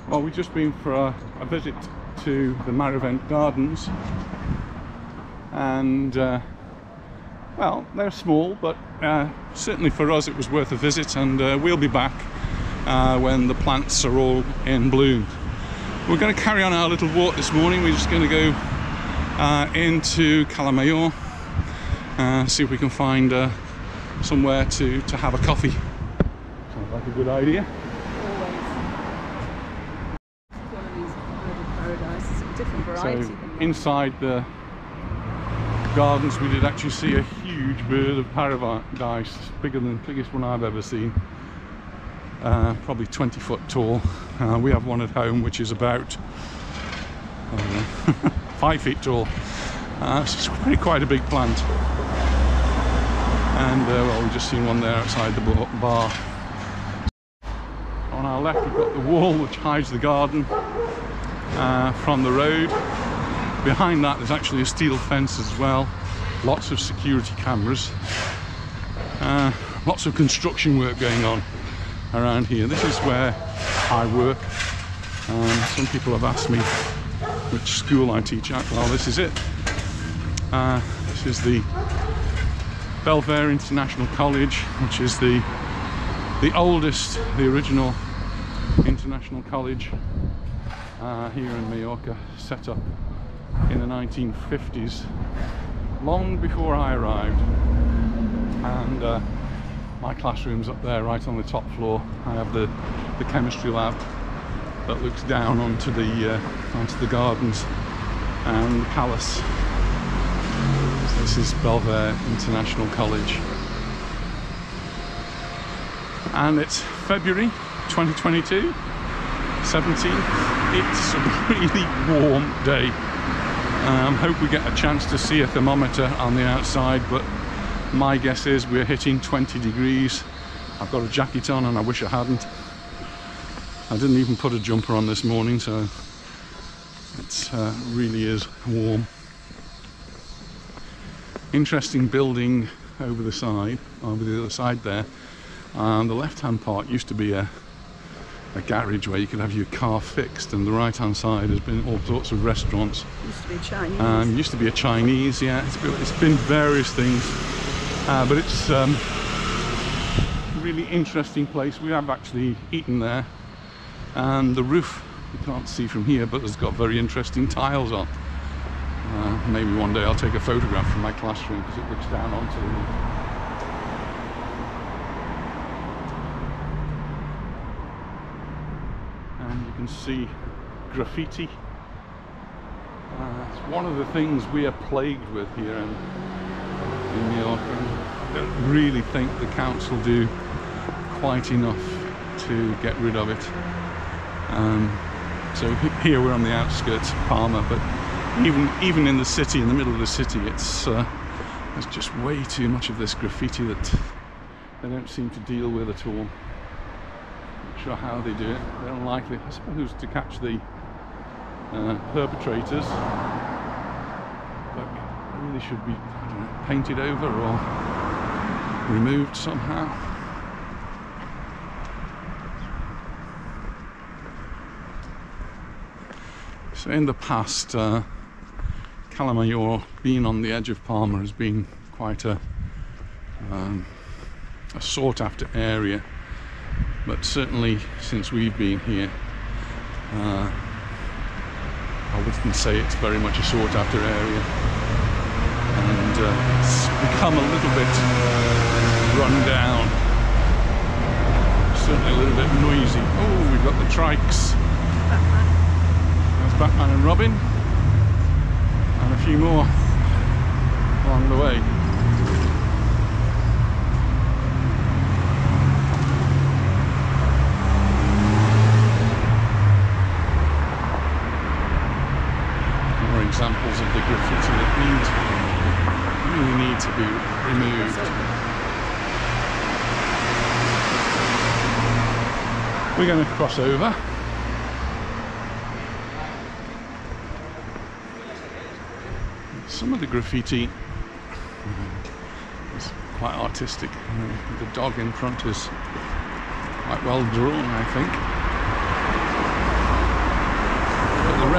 Well, we've just been for a visit to the Marivent Gardens, and well, they're small, but certainly for us it was worth a visit, and we'll be back when the plants are all in bloom. We're going to carry on our little walk this morning. We're just going to go into Cala Mayor, see if we can find somewhere to have a coffee. Sounds like a good idea. So inside the gardens we did actually see a huge bird of paradise, biggest one I've ever seen, probably 20 foot tall. We have one at home which is about 5 feet tall. It's really quite a big plant, and well, we've just seen one there outside the bar. On our left we've got the wall which hides the garden from the road. Behind that there's actually a steel fence as well, lots of security cameras, lots of construction work going on around here. This is where I work. Some people have asked me which school I teach at. Well, this is it. This is the Belvedere International College, which is the oldest, the original international college here in Mallorca, set up in the 1950s, long before I arrived. And my classroom's up there right on the top floor. I have the chemistry lab that looks down onto the gardens and the palace. So this is Belvedere International College, and it's February 2022, 17th. It's a really warm day. Hope we get a chance to see a thermometer on the outside, but my guess is we're hitting 20 degrees. I've got a jacket on and I wish I hadn't. I didn't even put a jumper on this morning, so it really is warm. Interesting building over the side, over the other side there. The left-hand part used to be a garage where you could have your car fixed, and the right-hand side has been all sorts of restaurants. Used to be Chinese. Used to be a Chinese, yeah. It's been various things, but it's a really interesting place. We have actually eaten there, and the roof you can't see from here, but it's got very interesting tiles on. Maybe one day I'll take a photograph from my classroom because it looks down onto the roof. And you can see graffiti. It's one of the things we are plagued with here in Mallorca. I don't really think the council do quite enough to get rid of it. So here we're on the outskirts of Palma, but even in the city, in the middle of the city, there's just way too much of this graffiti that they don't seem to deal with at all. Not sure how they do it. They're unlikely, I suppose, to catch the perpetrators, but it really should be, I don't know, painted over or removed somehow. So in the past, Cala Mayor, being on the edge of Palma, has been quite a sought after area, but certainly since we've been here, I wouldn't say it's very much a sought after area, and it's become a little bit run down, certainly a little bit noisy. Oh, we've got the trikes. There's Batman and Robin, and a few more along the way. More examples of the graffiti that really need to be removed. We're going to cross over. Some of the graffiti is quite artistic. The dog in front is quite well drawn, I think.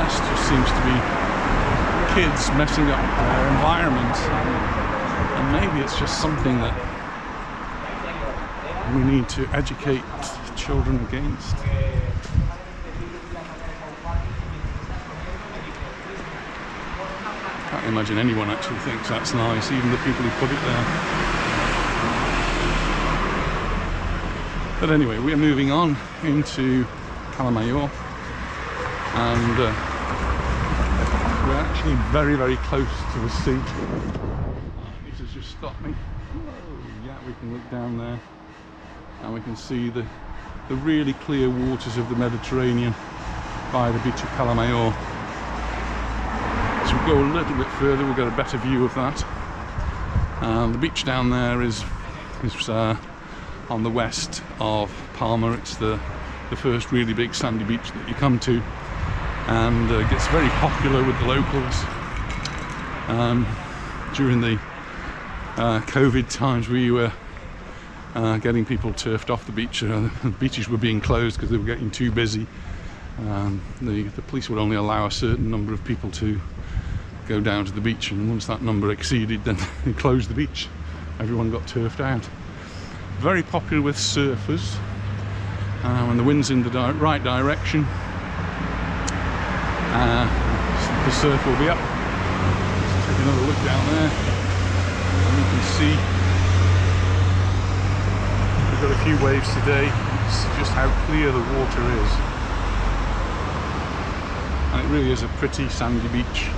rest just seems to be kids messing up their environment. And maybe it's just something that we need to educate children against. I can't imagine anyone actually thinks that's nice, even the people who put it there. But anyway, we are moving on into Cala Mayor, and we're actually very, very close to the sea. This has just stopped me. Whoa, yeah, we can look down there, and we can see the really clear waters of the Mediterranean by the beach of Cala Mayor. So we go a little bit further, we'll get a better view of that. The beach down there is on the west of Palma. It's the first really big sandy beach that you come to, and gets very popular with the locals. During the COVID times, we were getting people turfed off the beach. The beaches were being closed because they were getting too busy. The police would only allow a certain number of people to go down to the beach, and once that number exceeded, then they closed the beach. Everyone got turfed out. Very popular with surfers. When the wind's in the right direction, the surf will be up. Let's take another look down there, and you can see we've got a few waves today. It's just how clear the water is, and it really is a pretty sandy beach.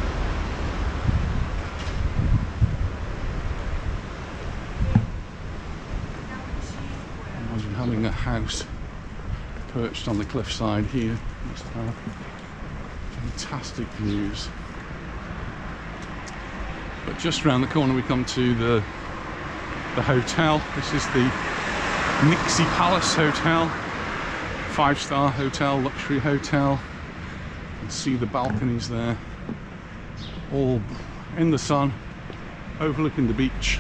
Imagine having a house perched on the cliffside here. Must have fantastic views. But just around the corner we come to the hotel. This is the Marivent Palace Hotel, 5-star hotel, luxury hotel. You can see the balconies there, all in the sun, overlooking the beach.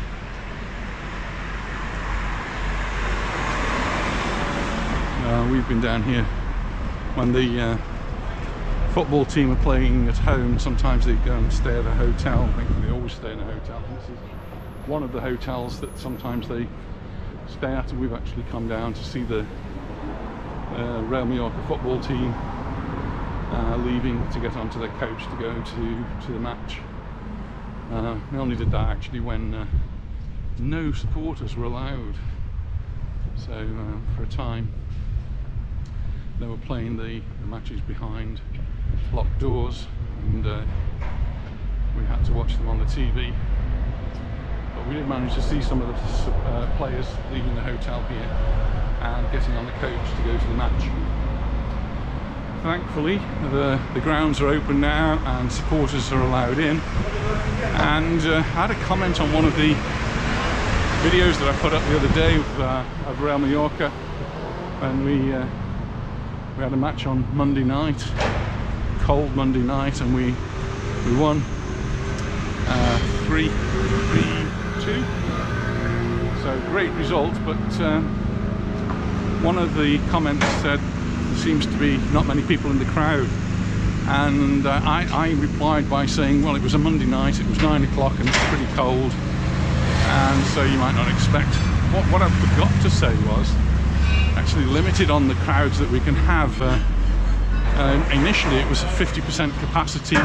We've been down here when the football team are playing at home. Sometimes they go and stay at a hotel. I think they always stay in a hotel. This is one of the hotels that sometimes they stay at, and we've actually come down to see the Real Mallorca football team leaving to get onto their coach to go to the match. We only did that actually when no supporters were allowed. So for a time they were playing the matches behind locked doors, and we had to watch them on the TV. But we did manage to see some of the players leaving the hotel here and getting on the coach to go to the match. Thankfully the grounds are open now and supporters are allowed in, and I had a comment on one of the videos that I put up the other day of Real Mallorca when we had a match on Monday night, cold Monday night, and we won 3-2. So great result. But one of the comments said there seems to be not many people in the crowd, and I replied by saying, well, it was a Monday night, it was 9 o'clock and it's pretty cold, and so you might not expect. What I forgot to say was actually limited on the crowds that we can have. Initially it was a 50% capacity.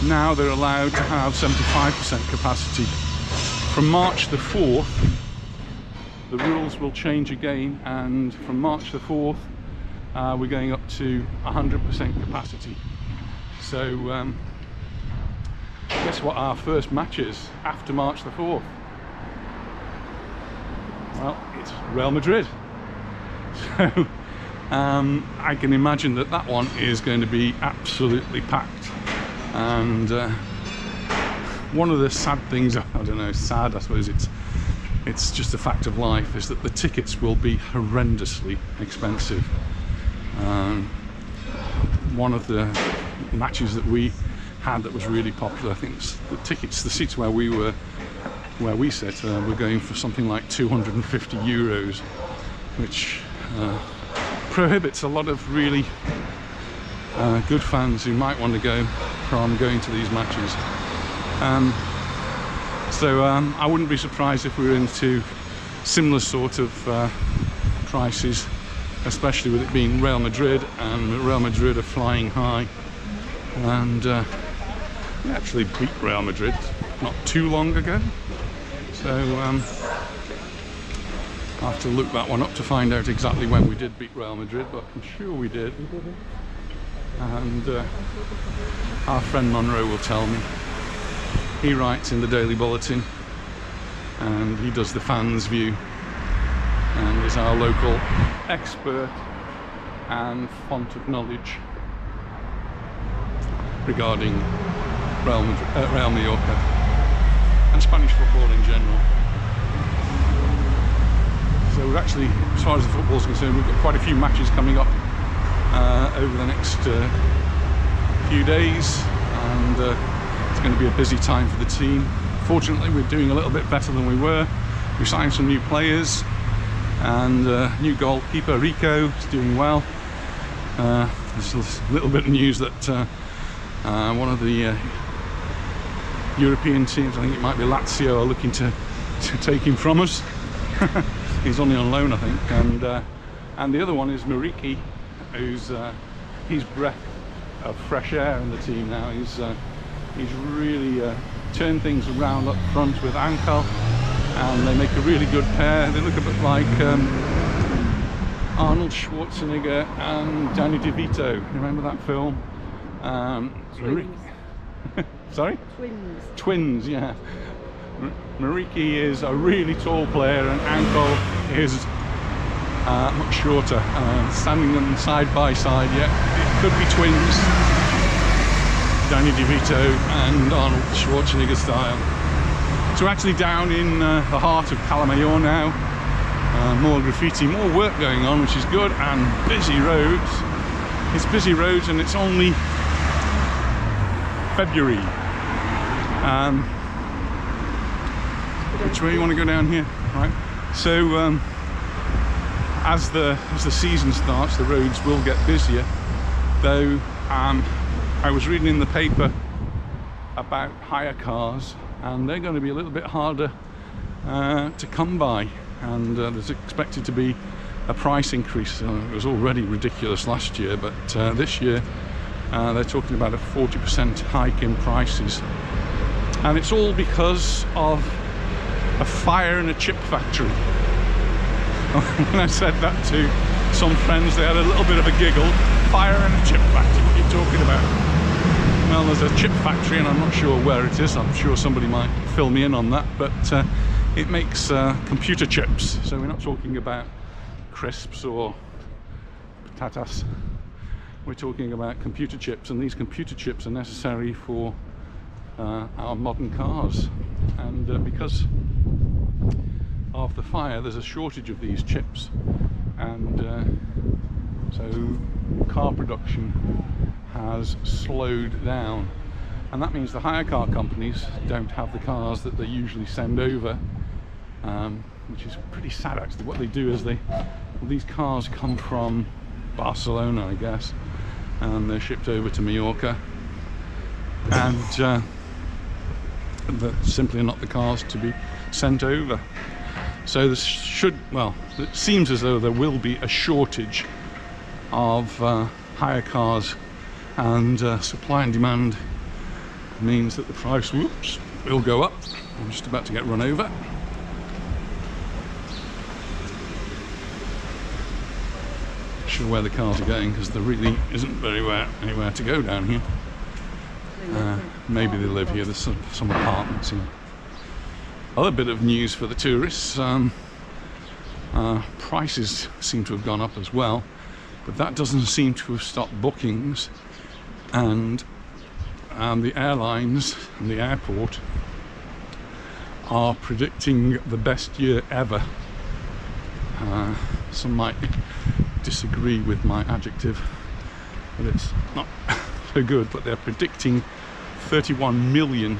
Now they're allowed to have 75% capacity. From March the 4th the rules will change again, and from March the 4th we're going up to 100% capacity. So guess what our first match is after March the 4th? Well, it's Real Madrid. So I can imagine that one is going to be absolutely packed. And one of the sad things, I don't know, sad, I suppose it's just a fact of life, is that the tickets will be horrendously expensive. One of the matches that we had that was really popular, I think the seats where we sit were going for something like 250 euros, which prohibits a lot of really good fans who might want to go from going to these matches. So I wouldn't be surprised if we were into similar sort of prices, especially with it being Real Madrid, and Real Madrid are flying high. And we actually beat Real Madrid not too long ago, so I'll have to look that one up to find out exactly when we did beat Real Madrid, but I'm sure we did. And our friend Monroe will tell me. He writes in the Daily Bulletin, and he does the fans' view, and is our local expert and font of knowledge regarding Real Mallorca and Spanish football in general. So we're actually, as far as the football is concerned, we've got quite a few matches coming up over the next few days, and it's going to be a busy time for the team. Fortunately, we're doing a little bit better than we were. We signed some new players, and new goalkeeper Rico is doing well. There's a little bit of news that one of the European teams, I think it might be Lazio, are looking to take him from us. He's only on loan, I think, and the other one is Mariki, who's he's breath of fresh air in the team now. He's really turned things around up front with Ankel, and they make a really good pair. They look a bit like Arnold Schwarzenegger and Danny DeVito. You remember that film? Twins. Sorry? Twins. Twins, yeah. Mariki is a really tall player, and Ankel is much shorter. Standing them side by side, yeah, it could be twins. Danny DeVito and Arnold Schwarzenegger style. So we're actually down in the heart of Cala Mayor now. More graffiti, more work going on, which is good, and busy roads. It's busy roads, and it's only February. Which way you want to go down here? Right. So as the season starts, the roads will get busier. Though I was reading in the paper about hire cars, and they're going to be a little bit harder to come by, and there's expected to be a price increase. It was already ridiculous last year, but this year they're talking about a 40% hike in prices, and it's all because of a fire in a chip factory. When I said that to some friends, they had a little bit of a giggle. Fire in a chip factory, what are you talking about? Well, there's a chip factory, and I'm not sure where it is. I'm sure somebody might fill me in on that, but it makes computer chips. So we're not talking about crisps or patatas. We're talking about computer chips, and these computer chips are necessary for our modern cars. And because of the fire, there's a shortage of these chips, and so car production has slowed down, and that means the hire car companies don't have the cars that they usually send over, which is pretty sad actually. What they do is these cars come from Barcelona, I guess, and they're shipped over to Mallorca, and that simply are not the cars to be sent over. So this it seems as though there will be a shortage of hire cars, and supply and demand means that the price will go up. I'm just about to get run over. Not sure where the cars are going, because there really isn't anywhere to go down here. Maybe they live here. There's some apartments here. Other bit of news for the tourists, prices seem to have gone up as well, but that doesn't seem to have stopped bookings, and the airlines and the airport are predicting the best year ever. Some might disagree with my adjective, but it's not so good, but they're predicting 31 million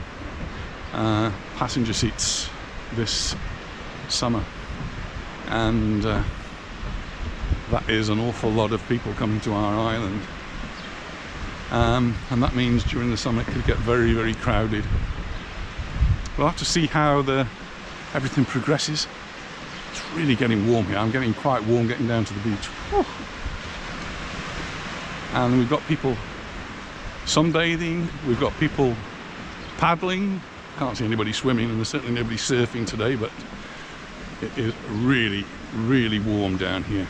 passenger seats this summer, and that is an awful lot of people coming to our island. and that means during the summer it could get very, very crowded. We'll have to see how everything progresses. It's really getting warm here. I'm getting quite warm getting down to the beach. Whew. And we've got people sunbathing, we've got people paddling. Can't see anybody swimming, and there's certainly nobody surfing today, but it is really, really warm down here.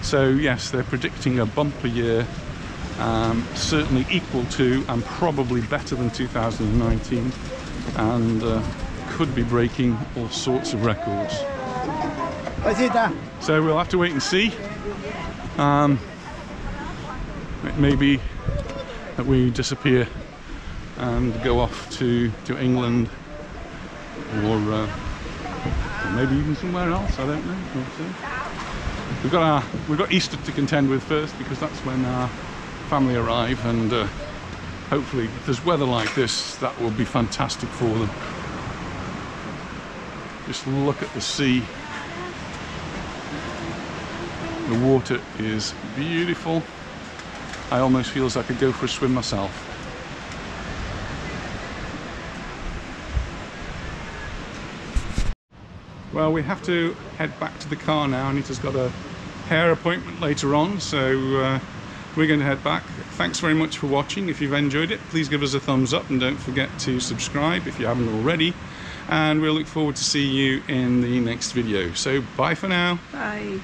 So yes, they're predicting a bumper year, certainly equal to and probably better than 2019, and could be breaking all sorts of records. So we'll have to wait and see. It may be that we disappear and go off to England, or maybe even somewhere else. I don't know. We'll see. We've got Easter to contend with first, because that's when our family arrive, and hopefully if there's weather like this, that will be fantastic for them. Just look at the sea. The water is beautiful. I almost feel as I could go for a swim myself. Well, we have to head back to the car now. Anita's got a hair appointment later on, so we're going to head back. Thanks very much for watching. If you've enjoyed it, please give us a thumbs up, and don't forget to subscribe if you haven't already. And we'll look forward to seeing you in the next video. So bye for now. Bye.